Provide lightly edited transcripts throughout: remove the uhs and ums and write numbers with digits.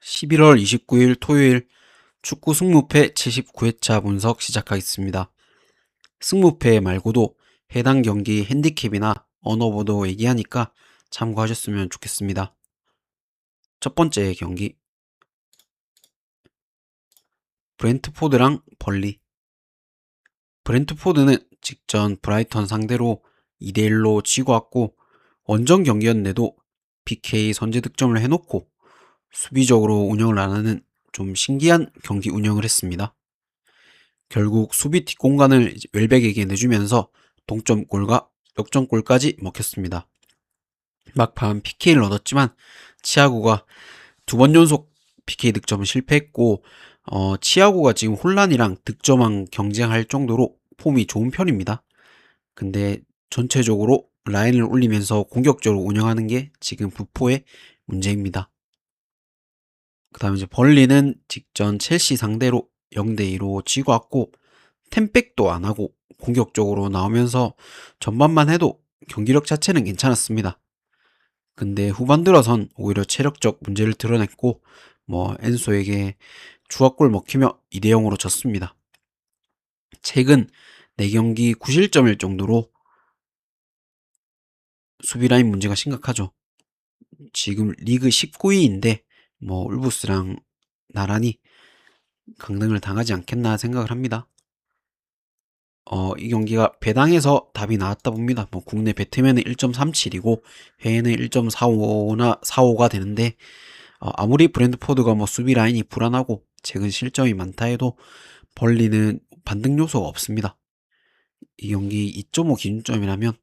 11월 29일 토요일 축구 승무패 79회차 분석 시작하겠습니다. 승무패 말고도 해당 경기 핸디캡이나 언어보도 얘기하니까 참고하셨으면 좋겠습니다. 첫 번째 경기 브렌트포드랑 벌리. 브렌트포드는 직전 브라이턴 상대로 2대1로 지고 왔고 원정 경기였는데도 PK 선제 득점을 해놓고 수비적으로 운영을 안 하는 좀 신기한 경기 운영을 했습니다. 결국 수비 뒷공간을 웰백에게 내주면서 동점골과 역전골까지 먹혔습니다. 막판 PK를 얻었지만 치아고가 두 번 연속 PK 득점을 실패했고 치아고가 지금 혼란이랑 득점왕 경쟁할 정도로 폼이 좋은 편입니다. 근데 전체적으로 라인을 올리면서 공격적으로 운영하는 게 지금 부포의 문제입니다. 그 다음에 이제 벌리는 직전 첼시 상대로 0대2로 지고 왔고 템백도 안 하고 공격적으로 나오면서 전반만 해도 경기력 자체는 괜찮았습니다. 근데 후반 들어선 오히려 체력적 문제를 드러냈고 엔소에게 추가골 먹히며 2대0으로 졌습니다. 최근 4경기 9실점일 정도로 수비라인 문제가 심각하죠. 지금 리그 19위인데 울브스랑 나란히 강등을 당하지 않겠나 생각을 합니다. 이 경기가 배당에서 답이 나왔다 봅니다. 국내 배트면은 1.37이고 해외는 1.45나 45가 되는데 아무리 브랜드포드가 수비 라인이 불안하고 최근 실점이 많다 해도 벌리는 반등 요소가 없습니다. 이 경기 2.5 기준점이라면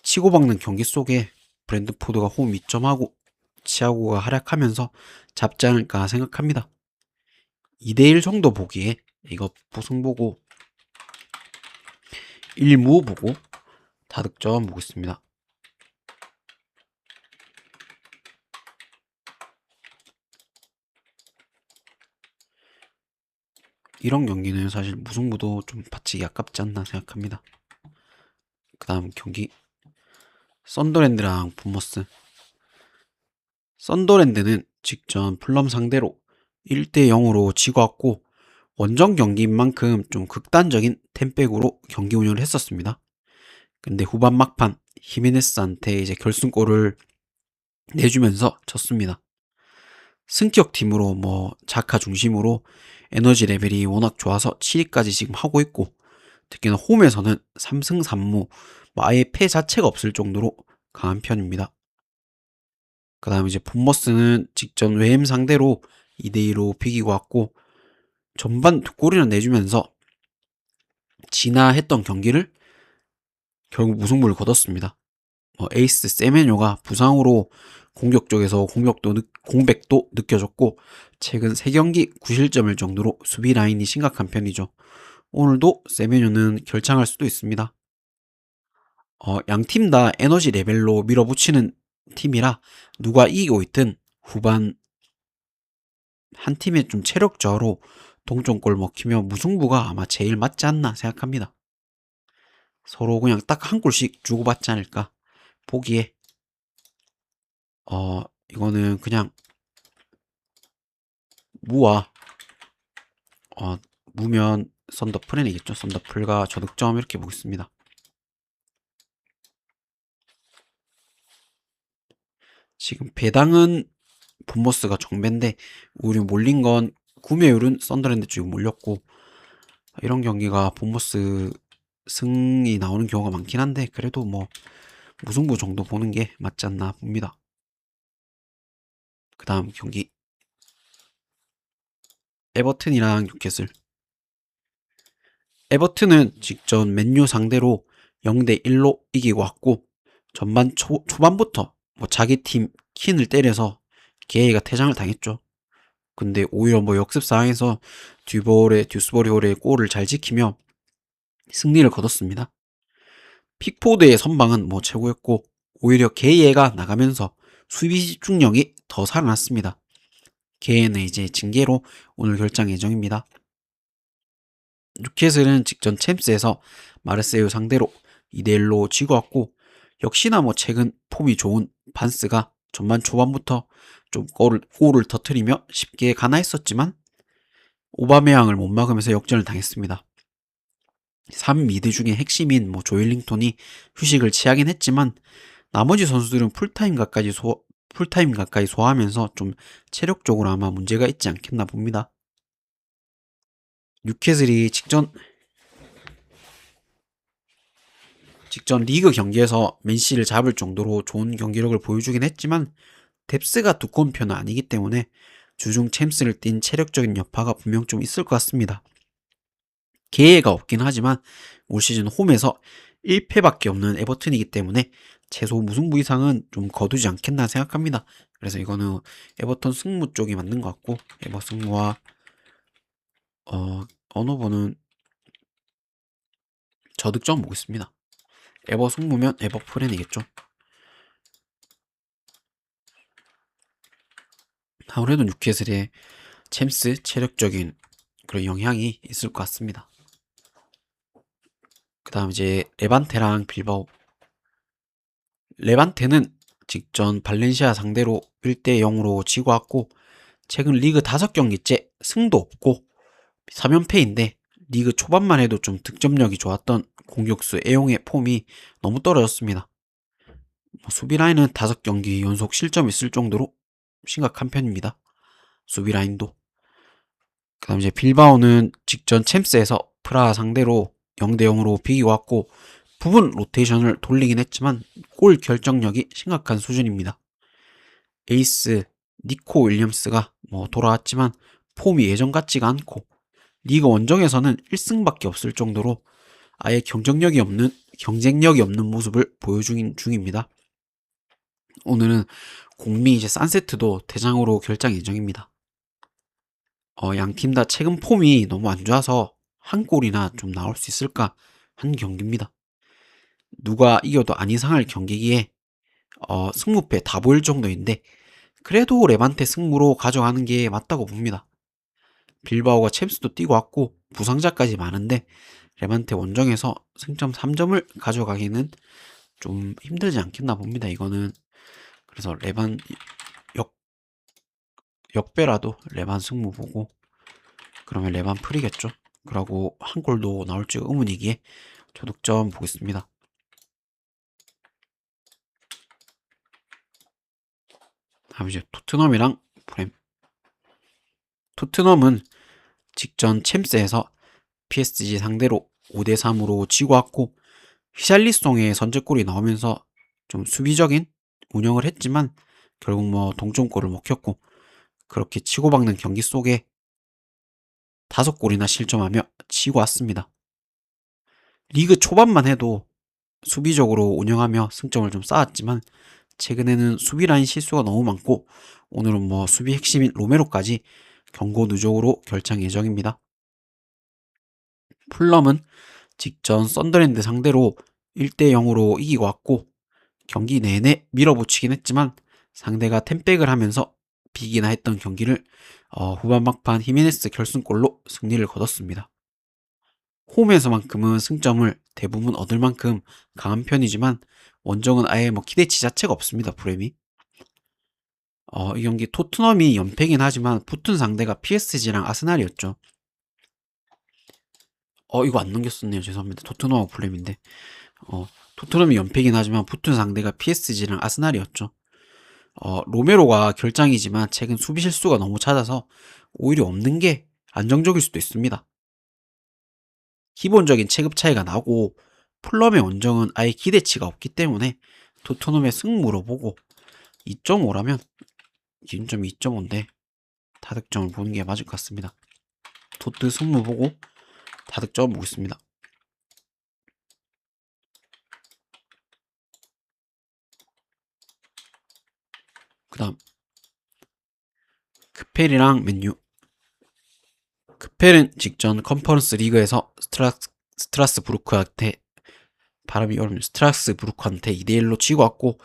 치고박는 경기 속에 브랜드포드가 홈 2점하고 치아고가 활약하면서 잡지 않을까 생각합니다. 2대1 정도 보기에 이거 보승 보고 1무 보고 다득점 보겠습니다. 이런 경기는 사실 무승부도 좀 바치기 아깝지 않나 생각합니다. 그 다음 경기 썬더랜드랑 본머스. 썬더랜드는 직전 풀럼 상대로 1대0으로 지고 왔고 원정 경기인 만큼 좀 극단적인 템백으로 경기 운영을 했었습니다. 근데 후반 막판 히메네스한테 이제 결승골을 내주면서 졌습니다. 승격 팀으로 자카 중심으로 에너지 레벨이 워낙 좋아서 7위까지 지금 하고 있고 특히나 홈에서는 3승 3무 아예 패 자체가 없을 정도로 강한 편입니다. 그 다음에 이제 본머스는 직전 웨햄 상대로 2대2로 비기고 왔고 전반 2골이나 내주면서 지나했던 경기를 결국 무승부를 거뒀습니다. 에이스 세메뇨가 부상으로 공격 쪽에서 공백도 느껴졌고 최근 3경기 9실점일 정도로 수비 라인이 심각한 편이죠. 오늘도 세메뇨는 결창할 수도 있습니다. 양팀 다 에너지 레벨로 밀어붙이는 팀이라 누가 이기고 있든 후반 한 팀의 좀 체력 저하로 동점골 먹히며 무승부가 아마 제일 맞지 않나 생각합니다. 서로 그냥 딱 한 골씩 주고받지 않을까 보기에 이거는 그냥 무와 무면 썬더풀은 이겠죠. 썬더풀과 저득점 이렇게 보겠습니다. 지금 배당은 본머스가 정배인데 우리 몰린 건 구매율은 썬더랜드 쪽이 몰렸고 이런 경기가 본머스 승이 나오는 경우가 많긴 한데 그래도 무승부 정도 보는 게 맞지 않나 봅니다. 그 다음 경기 에버튼이랑 뉴캐슬. 에버튼은 직전 맨유 상대로 0대1로 이기고 왔고 전반 초반부터 자기 팀 킨을 때려서 게이가 퇴장을 당했죠. 근데 오히려 역습 상황에서 듀스버리 홀의 골을 잘 지키며 승리를 거뒀습니다. 픽포드의 선방은 최고였고 오히려 게이가 나가면서 수비 집중력이 더 살아났습니다. 게이는 이제 징계로 오늘 결장 예정입니다. 뉴캐슬은 직전 챔스에서 마르세유 상대로 2대1로 지고 왔고 역시나 최근 폼이 좋은 반스가 전반 초반부터 좀 골을 터트리며 쉽게 가나했었지만 오바메양을 못 막으면서 역전을 당했습니다. 3미드 중에 핵심인 조엘링턴이 휴식을 취하긴 했지만 나머지 선수들은 풀타임 가까이 소화하면서 좀 체력적으로 아마 문제가 있지 않겠나 봅니다. 뉴캐슬이 직전 리그 경기에서 맨시를 잡을 정도로 좋은 경기력을 보여주긴 했지만 뎁스가 두꺼운 편은 아니기 때문에 주중 챔스를 뛴 체력적인 여파가 분명 좀 있을 것 같습니다. 기회가 없긴 하지만 올 시즌 홈에서 1패밖에 없는 에버튼이기 때문에 최소 무승부 이상은 좀 거두지 않겠나 생각합니다. 그래서 이거는 에버턴 승무 쪽이 맞는 것 같고 에버 승무와 언어버는 저득점 보겠습니다. 에버 승무면 에버 프렌이겠죠. 아무래도 뉴캐슬의 챔스 체력적인 그런 영향이 있을 것 같습니다. 그 다음 이제 레반테랑 빌바오. 레반테는 직전 발렌시아 상대로 1대 0으로 지고 왔고 최근 리그 5경기째 승도 없고 3연패인데 리그 초반만 해도 좀 득점력이 좋았던 공격수 애용의 폼이 너무 떨어졌습니다. 수비 라인은 5경기 연속 실점이 있을 정도로 심각한 편입니다. 수비 라인도. 그 다음 이제 빌바오는 직전 챔스에서 프라하 상대로 0대 0으로 비기고 왔고 부분 로테이션을 돌리긴 했지만 골 결정력이 심각한 수준입니다. 에이스 니코 윌리엄스가 돌아왔지만 폼이 예전 같지가 않고 리그 원정에서는 1승밖에 없을 정도로 아예 경쟁력이 없는 모습을 보여주긴 중입니다. 오늘은 공미 이제 산세트도 대장으로 결장 예정입니다. 양팀 다 최근 폼이 너무 안 좋아서 한 골이나 좀 나올 수 있을까 한 경기입니다. 누가 이겨도 안 이상할 경기기에 승무패 다 보일 정도인데 그래도 레반테 승무로 가져가는 게 맞다고 봅니다. 빌바오가 챔스도 뛰고 왔고 부상자까지 많은데 레반테 원정에서 승점 3점을 가져가기는 좀 힘들지 않겠나 봅니다. 이거는 그래서 역배라도 레반 승무 보고 그러면 레반 풀이겠죠. 그러고 한 골도 나올지 의문이기에 저득점 보겠습니다. 다음 이제 토트넘이랑 브렘. 토트넘은 직전 챔스에서 PSG 상대로 5대 3으로 지고 왔고 히샬리송의 선제골이 나오면서 좀 수비적인 운영을 했지만 결국 동점골을 먹혔고 그렇게 치고박는 경기 속에 5골이나 실점하며 지고 왔습니다. 리그 초반만 해도 수비적으로 운영하며 승점을 좀 쌓았지만 최근에는 수비 라인 실수가 너무 많고 오늘은 수비 핵심인 로메로까지 경고 누적으로 결장 예정입니다. 풀럼은 직전 썬더랜드 상대로 1대 0으로 이기고 왔고 경기 내내 밀어붙이긴 했지만 상대가 템백을 하면서 비기나 했던 경기를 후반 막판 히메네스 결승골로 승리를 거뒀습니다. 홈에서만큼은 승점을 대부분 얻을 만큼 강한 편이지만 원정은 아예 기대치 자체가 없습니다. 브렘이. 이 경기 토트넘이 연패긴 하지만 붙은 상대가 PSG랑 아스날이었죠. 이거 안 넘겼었네요. 죄송합니다. 토트넘하고 브렘인데. 토트넘이 연패긴 하지만 붙은 상대가 PSG랑 아스날이었죠. 로메로가 결장이지만 최근 수비 실수가 너무 잦아서 오히려 없는 게 안정적일 수도 있습니다. 기본적인 체급 차이가 나고 풀럼의 원정은 아예 기대치가 없기 때문에 토트넘의 승무로 보고 2.5라면 기준점이 2.5인데 다득점을 보는 게 맞을 것 같습니다. 토트 승무 보고 다득점 보겠습니다. 그 다음 크펠이랑 맨유. 크펠은 직전 컨퍼런스 리그에서 스트라스부르크한테 2대1로 지고 왔고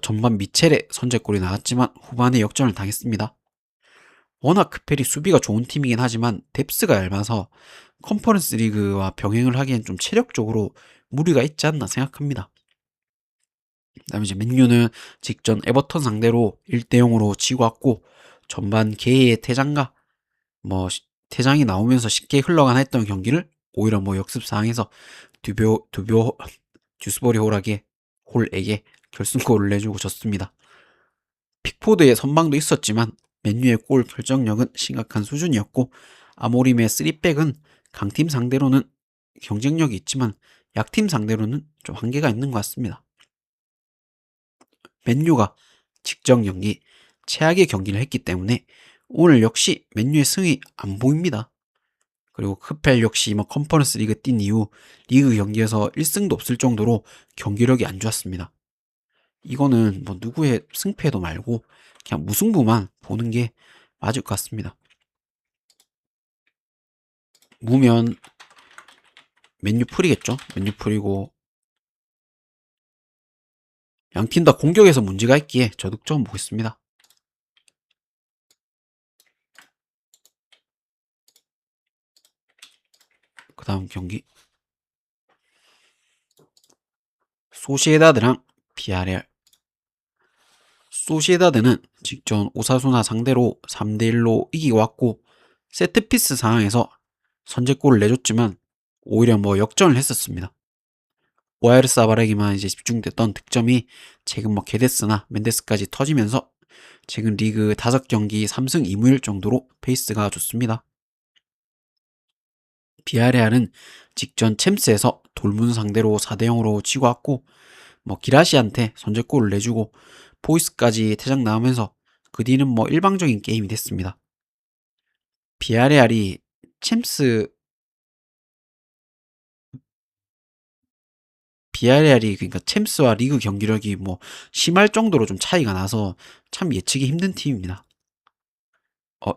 전반 미첼의 선제골이 나왔지만 후반에 역전을 당했습니다. 워낙 크펠이 수비가 좋은 팀이긴 하지만 뎁스가 얇아서 컨퍼런스 리그와 병행을 하기엔 좀 체력적으로 무리가 있지 않나 생각합니다. 그다음에 이제 맨유는 직전 에버턴 상대로 1대0으로 지고 왔고 전반 개의 퇴장과 뭐 퇴장이 나오면서 쉽게 흘러가나 했던 경기를 오히려 뭐 역습 상황에서 듀스버리 홀에게 결승골을 내주고 졌습니다. 픽포드의 선방도 있었지만 맨유의 골 결정력은 심각한 수준이었고 아모림의 3백은 강팀 상대로는 경쟁력이 있지만 약팀 상대로는 좀 한계가 있는 것 같습니다. 맨유가 직전 경기 최악의 경기를 했기 때문에 오늘 역시 맨유의 승이 안 보입니다. 그리고 크펠 역시 뭐 컨퍼런스 리그 뛴 이후 리그 경기에서 1승도 없을 정도로 경기력이 안 좋았습니다. 이거는 뭐 누구의 승패도 말고 그냥 무승부만 보는 게 맞을 것 같습니다. 무면 맨유 풀이겠죠? 맨유 풀이고 양팀 다 공격에서 문제가 있기에 저득점 보겠습니다. 그 다음 경기 소시에다드랑 비아레알. 소시에다드는 직전 오사수나 상대로 3대1로 이기고 왔고 세트피스 상황에서 선제골을 내줬지만 오히려 뭐 역전을 했었습니다. 오야르사바렉에게만 이제 집중됐던 득점이 최근 뭐 게데스나 멘데스까지 터지면서 최근 리그 5경기 3승 2무일 정도로 페이스가 좋습니다. 비아레알은 직전 챔스에서 돌문 상대로 4대0으로 치고 왔고 뭐 기라시한테 선제골을 내주고 보이스까지 퇴장 나오면서 그 뒤는 뭐 일방적인 게임이 됐습니다. 비아레알이 챔스 비아레알이 그러니까 챔스와 리그 경기력이 뭐 심할 정도로 좀 차이가 나서 참 예측이 힘든 팀입니다.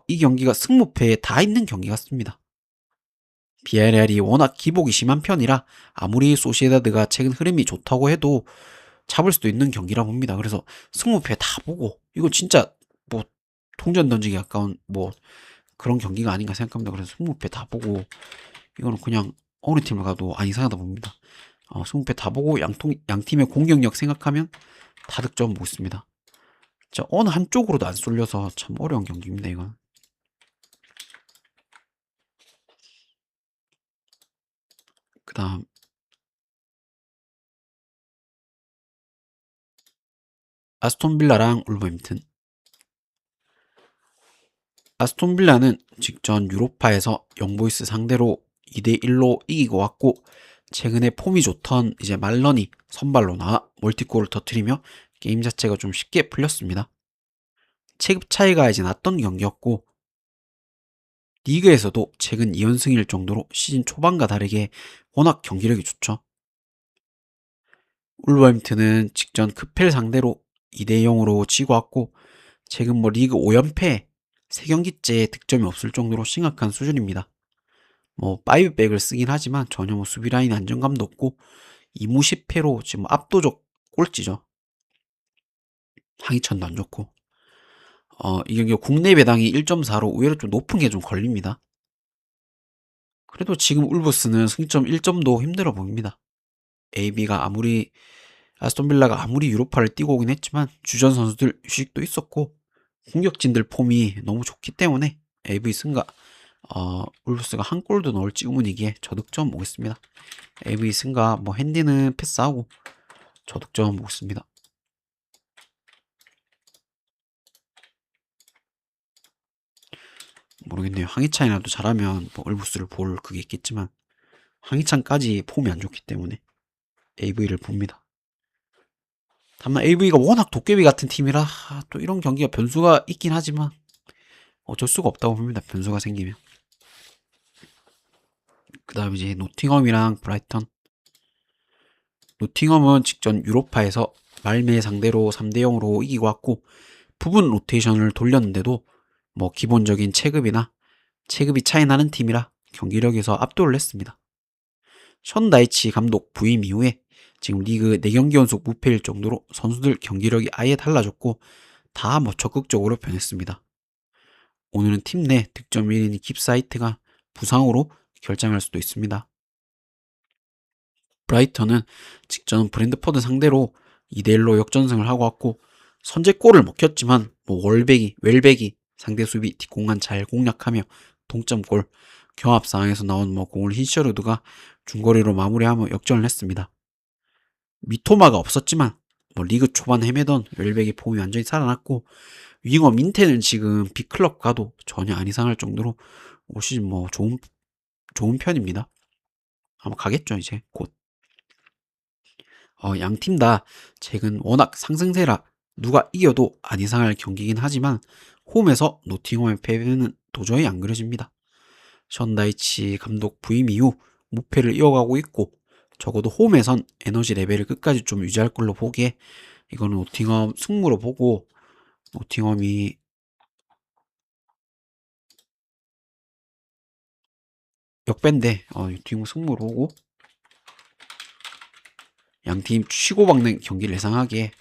이 경기가 승무패에 다 있는 경기 같습니다. 비아레알이 워낙 기복이 심한 편이라 아무리 소시에다드가 최근 흐름이 좋다고 해도 잡을 수도 있는 경기라 봅니다. 그래서 승무패 다 보고 이거 진짜 뭐 통전 던지기 가까운 뭐 그런 경기가 아닌가 생각합니다. 그래서 승무패 다 보고 이거는 그냥 어느 팀을 가도 안 이상하다 봅니다. 승무패 다 보고 양팀의 공격력 생각하면 다 득점 보겠습니다. 진짜 어느 한쪽으로도 안 쏠려서 참 어려운 경기입니다. 이건. 그 다음 아스톤빌라랑 울버햄튼. 아스톤빌라는 직전 유로파에서 영보이스 상대로 2대1로 이기고 왔고 최근에 폼이 좋던 이제 말런이 선발로 나와 멀티골을 터트리며 게임 자체가 좀 쉽게 풀렸습니다. 체급 차이가 이제 났던 경기였고 리그에서도 최근 2연승일 정도로 시즌 초반과 다르게 워낙 경기력이 좋죠. 울버햄튼은 직전 크펠 상대로 2대0으로 지고 왔고 최근 뭐 리그 5연패 3경기째 득점이 없을 정도로 심각한 수준입니다. 뭐 5백을 쓰긴 하지만 전혀 뭐 수비 라인 안정감도 없고 2무 10패로 지금 압도적 꼴찌죠. 항이천도 안 좋고 이 경기 국내 배당이 1.4로 의외로 좀 높은 게 좀 걸립니다. 그래도 지금 울브스는 승점 1점도 힘들어 보입니다. AB가 아무리 아스톤빌라가 아무리 유로파를 뛰고 오긴 했지만 주전 선수들 휴식도 있었고 공격진들 폼이 너무 좋기 때문에 AV 승가 울브스가 한 골도 넣을지 의문이기에 저득점 보겠습니다. AV 승가 뭐 핸디는 패스하고 저득점 보겠습니다. 모르겠네요. 황희찬이라도 잘하면 뭐 울브스를 볼 그게 있겠지만 황희찬까지 폼이 안 좋기 때문에 AV를 봅니다. 다만 AV가 워낙 도깨비 같은 팀이라 또 이런 경기가 변수가 있긴 하지만 어쩔 수가 없다고 봅니다. 변수가 생기면. 그 다음 이제 노팅엄이랑 브라이턴. 노팅엄은 직전 유로파에서 말메 상대로 3대0으로 이기고 왔고 부분 로테이션을 돌렸는데도 뭐 기본적인 체급이 차이 나는 팀이라 경기력에서 압도를 했습니다. 션 다이치 감독 부임 이후에 지금 리그 4경기 연속 무패일 정도로 선수들 경기력이 아예 달라졌고 다 뭐 적극적으로 변했습니다. 오늘은 팀 내 득점 1인이 깁사이트가 부상으로 결장할 수도 있습니다. 브라이턴은 직전 브랜드포드 상대로 2대1로 역전승을 하고 왔고, 선제골을 먹혔지만 뭐 웰백이 상대 수비 뒷공간 잘 공략하며 동점골, 경합 상황에서 나온 뭐 공을 히셔르드가 중거리로 마무리하며 역전을 했습니다. 미토마가 없었지만 뭐 리그 초반 헤매던 웰백의 폼이 완전히 살아났고, 윙어 민테는 지금 B클럽 가도 전혀 안 이상할 정도로 올 시즌 뭐 좋은 편입니다. 아마 가겠죠 이제 곧. 양 팀 다 최근 워낙 상승세라 누가 이겨도 안 이상할 경기긴 하지만, 홈에서 노팅엄의 패배는 도저히 안 그려집니다. 션 다이치 감독 부임 이후 무패를 이어가고 있고, 적어도 홈에선 에너지 레벨을 끝까지 좀 유지할 걸로 보기에 이거는 노팅엄 승무로 보고, 노팅엄이 역밴데 노팅엄 승무로 보고 양팀 치고박는 경기를 예상하기에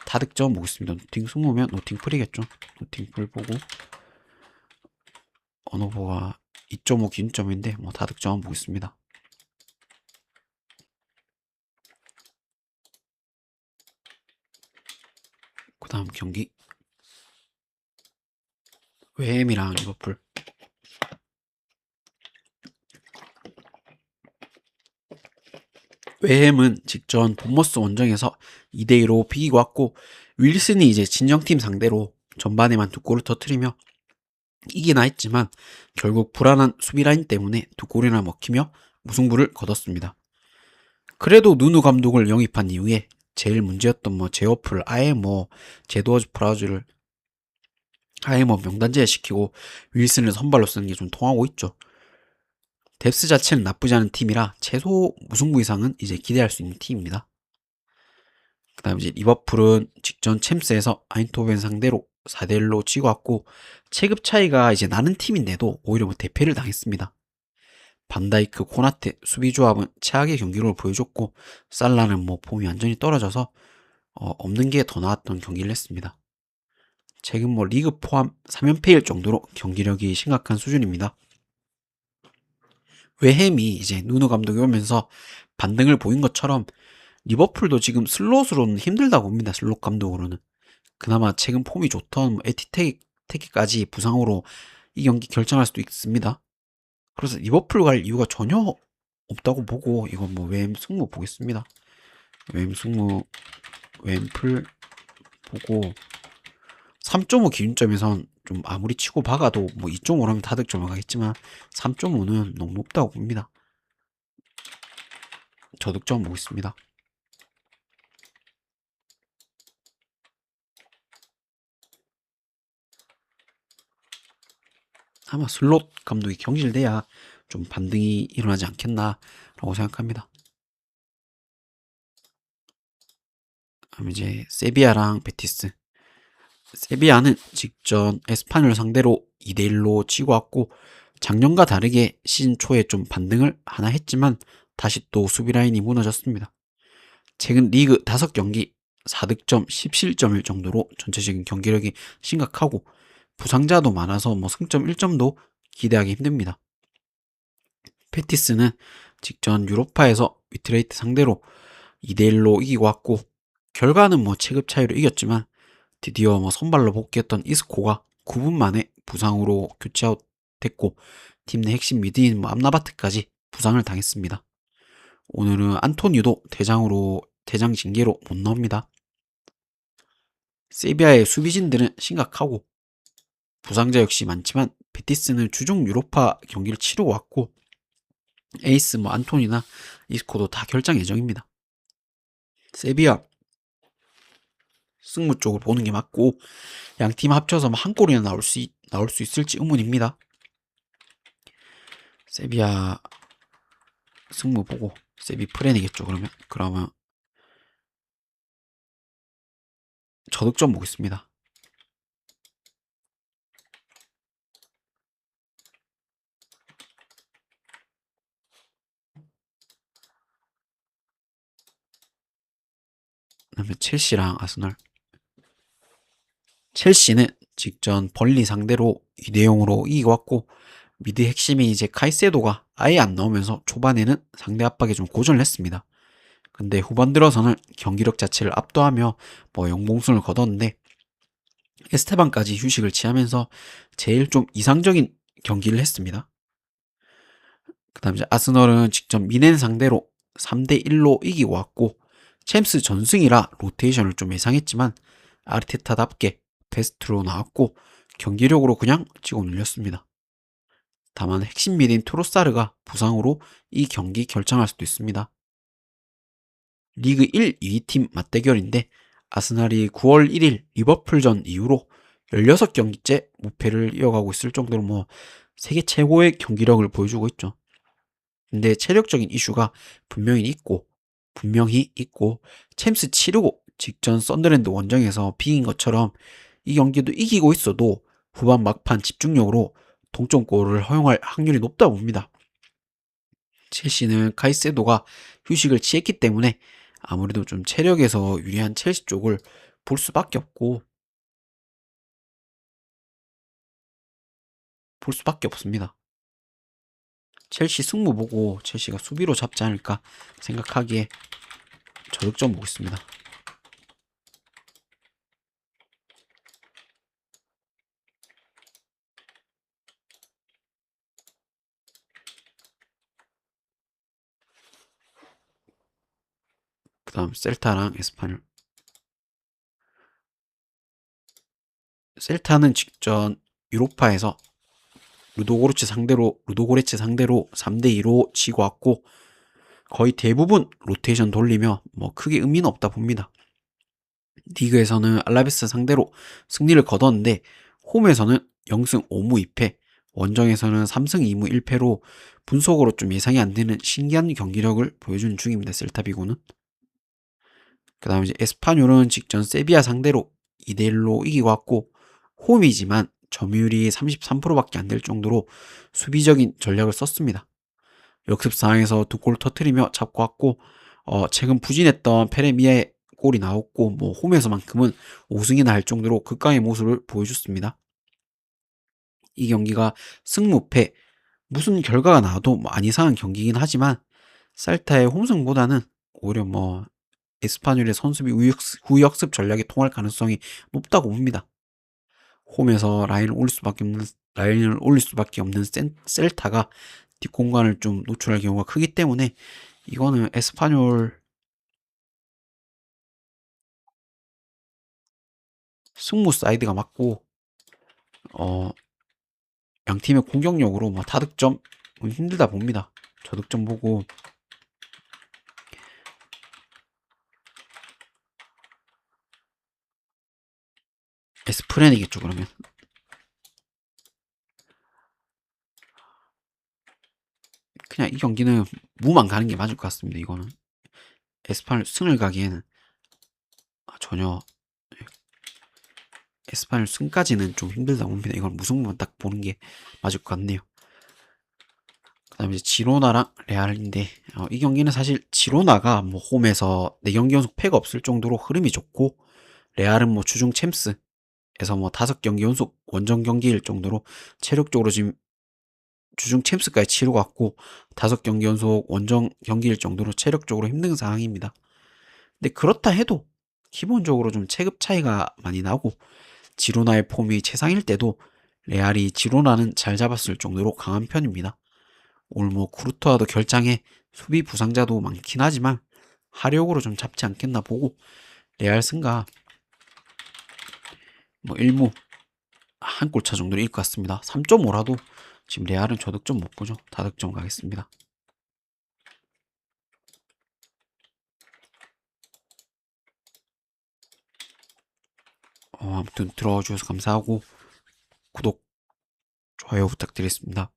다득점 보겠습니다. 노팅 승무면 노팅 풀이겠죠. 노팅 풀 보고 언어보가 2.5 기준점인데 뭐 다득점 한번 보겠습니다. 그 다음 경기 웨햄이랑 리버풀. 웨햄은 직전 본머스 원정에서 2대2로 비기고 왔고, 윌슨이 이제 친정팀 상대로 전반에만 2골을 터뜨리며 이기나 했지만 결국 불안한 수비라인 때문에 2골이나 먹히며 무승부를 거뒀습니다. 그래도 누누 감독을 영입한 이후에 제일 문제였던 뭐 제어풀 아예 뭐 제도어즈 프라우즈를 아예 뭐 명단제에 시키고 윌슨을 선발로 쓰는 게 좀 통하고 있죠. 뎁스 자체는 나쁘지 않은 팀이라 최소 무승부 이상은 이제 기대할 수 있는 팀입니다. 그 다음 이제 리버풀은 직전 챔스에서 아인토벤 상대로 4대1로 지고 왔고, 체급 차이가 이제 나는 팀인데도 오히려 뭐 대패를 당했습니다. 반다이크, 코나테 수비 조합은 최악의 경기력을 보여줬고, 살라는 뭐 폼이 완전히 떨어져서 없는 게 더 나았던 경기를 했습니다. 최근 뭐 리그 포함 3연패일 정도로 경기력이 심각한 수준입니다. 웨햄이 이제 누누 감독이 오면서 반등을 보인 것처럼 리버풀도 지금 슬롯으로는 힘들다고 봅니다. 슬롯 감독으로는. 그나마 최근 폼이 좋던 뭐 에티테기까지 부상으로 이 경기 결정할 수도 있습니다. 그래서 리버풀 갈 이유가 전혀 없다고 보고, 이건 뭐 웨햄 승무 보겠습니다. 웨햄 승무, 웨햄풀 보고 3.5 기준점에선 좀 아무리 치고 박아도 뭐 2.5라면 다득점을 가겠지만 3.5는 너무 높다고 봅니다. 저득점 보겠습니다. 아마 슬롯 감독이 경질돼야 좀 반등이 일어나지 않겠나라고 생각합니다. 그럼 이제 세비야랑 베티스. 세비야는 직전 에스파뇰 상대로 2대1로 지고 왔고, 작년과 다르게 시즌 초에 좀 반등을 하나 했지만 다시 또 수비 라인이 무너졌습니다. 최근 리그 5경기 4득점 17점일 정도로 전체적인 경기력이 심각하고, 부상자도 많아서 뭐 승점 1점도 기대하기 힘듭니다. 페티스는 직전 유로파에서 위트레이트 상대로 2대1로 이기고 왔고, 결과는 뭐 체급 차이로 이겼지만 드디어 뭐 선발로 복귀했던 이스코가 9분 만에 부상으로 교체아웃 됐고, 팀 내 핵심 미드인 뭐 암라바트까지 부상을 당했습니다. 오늘은 안토니도 대장 징계로 못 나옵니다. 세비야의 수비진들은 심각하고 부상자 역시 많지만, 베티스는 주중 유로파 경기를 치르고 왔고, 에이스 뭐 안토니나 이스코도 다 결장 예정입니다. 세비야 승무 쪽을 보는 게 맞고, 양팀 합쳐서 뭐 한 골이나 나올 수 있을지 의문입니다. 세비야 승무 보고 세비 프렌이겠죠. 그러면 저득점 보겠습니다. 그다음에 첼시랑 아스널. 첼시는 직전 벌리 상대로 2대0으로 이기고 왔고, 미드 핵심이 이제 카이세도가 아예 안 나오면서 초반에는 상대 압박에 좀 고전을 했습니다. 근데 후반 들어서는 경기력 자체를 압도하며 뭐 영봉승을 거뒀는데 에스테반까지 휴식을 취하면서 제일 좀 이상적인 경기를 했습니다. 그다음 이제 아스널은 직접 미넨 상대로 3대1로 이기고 왔고 챔스 전승이라 로테이션을 좀 예상했지만 아르테타답게 베스트로 나왔고 경기력으로 그냥 찍어 눌렸습니다. 다만 핵심 미드인 트로사르가 부상으로 이 경기 결정할 수도 있습니다. 리그 1, 2위 팀 맞대결인데 아스날이 9월 1일 리버풀전 이후로 16경기째 무패를 이어가고 있을 정도로 뭐 세계 최고의 경기력을 보여주고 있죠. 근데 체력적인 이슈가 분명히 있고 챔스 치르고 직전 썬더랜드 원정에서 비긴 것처럼 이 경기도 이기고 있어도 후반 막판 집중력으로 동점골을 허용할 확률이 높다 봅니다. 첼시는 카이세도가 휴식을 취했기 때문에 아무래도 좀 체력에서 유리한 첼시 쪽을 볼 수밖에 없고 볼 수밖에 없습니다. 첼시 승부 보고 첼시가 수비로 잡지 않을까 생각하기에 저득점 보겠습니다. 그 다음 셀타랑 에스파뇰. 셀타는 직전 유로파에서 루도고레츠 상대로 3대2로 지고 왔고 거의 대부분 로테이션 돌리며 뭐 크게 의미는 없다 봅니다. 리그에서는 알라베스 상대로 승리를 거뒀는데 홈에서는 0승 5무 2패, 원정에서는 3승 2무 1패로 분석으로 좀 예상이 안 되는 신기한 경기력을 보여주는 중입니다. 셀타비고는. 그 다음에 이제 에스파뇰은 직전 세비야 상대로 2대1로 이기고 왔고 홈이지만 점유율이 33%밖에 안 될 정도로 수비적인 전략을 썼습니다. 역습 상황에서 두 골 터트리며 잡고 왔고 최근 부진했던 페레미아의 골이 나왔고 뭐 홈에서만큼은 5승이나 할 정도로 극강의 모습을 보여줬습니다. 이 경기가 승무패 무슨 결과가 나와도 뭐안 이상한 경기이긴 하지만 살타의 홈승보다는 오히려 뭐 에스파뇰의 선수비 후역습 전략이 통할 가능성이 높다고 봅니다. 홈에서 라인을 올릴 수밖에 없는 셀타가 뒷공간을 좀 노출할 경우가 크기 때문에 이거는 에스파뇰 승무 사이드가 맞고 어, 양 팀의 공격력으로 뭐 다득점 힘들다 봅니다. 저득점 보고 에스프렌이겠죠 그러면. 그냥 이 경기는 무만 가는 게 맞을 것 같습니다. 이거는 에스파뇰 승을 가기에는 전혀 에스파뇰 승까지는 좀 힘들다 봅니다. 이건 무승부만 딱 보는 게 맞을 것 같네요. 그 다음에 지로나랑 레알인데 이 경기는 사실 지로나가 뭐 홈에서 4경기 연속 패가 없을 정도로 흐름이 좋고 레알은 뭐 주중 챔스에서 뭐 5경기 연속 원정 경기일 정도로 체력적으로 지금 주중 챔스까지 치르고 왔고 5경기 연속 원정 경기일 정도로 체력적으로 힘든 상황입니다. 근데 그렇다 해도 기본적으로 좀 체급 차이가 많이 나고 지로나의 폼이 최상일 때도 레알이 지로나는 잘 잡았을 정도로 강한 편입니다. 오늘 뭐 쿠르투아도 결장에 수비 부상자도 많긴 하지만 화력으로 좀 잡지 않겠나 보고 레알 승가 뭐 1무 한 골차 정도로 이길 것 같습니다. 3.5라도 지금 레알은 저득점 못 보죠. 다득점 가겠습니다. 아무튼 들어와 주셔서 감사하고 구독, 좋아요 부탁드리겠습니다.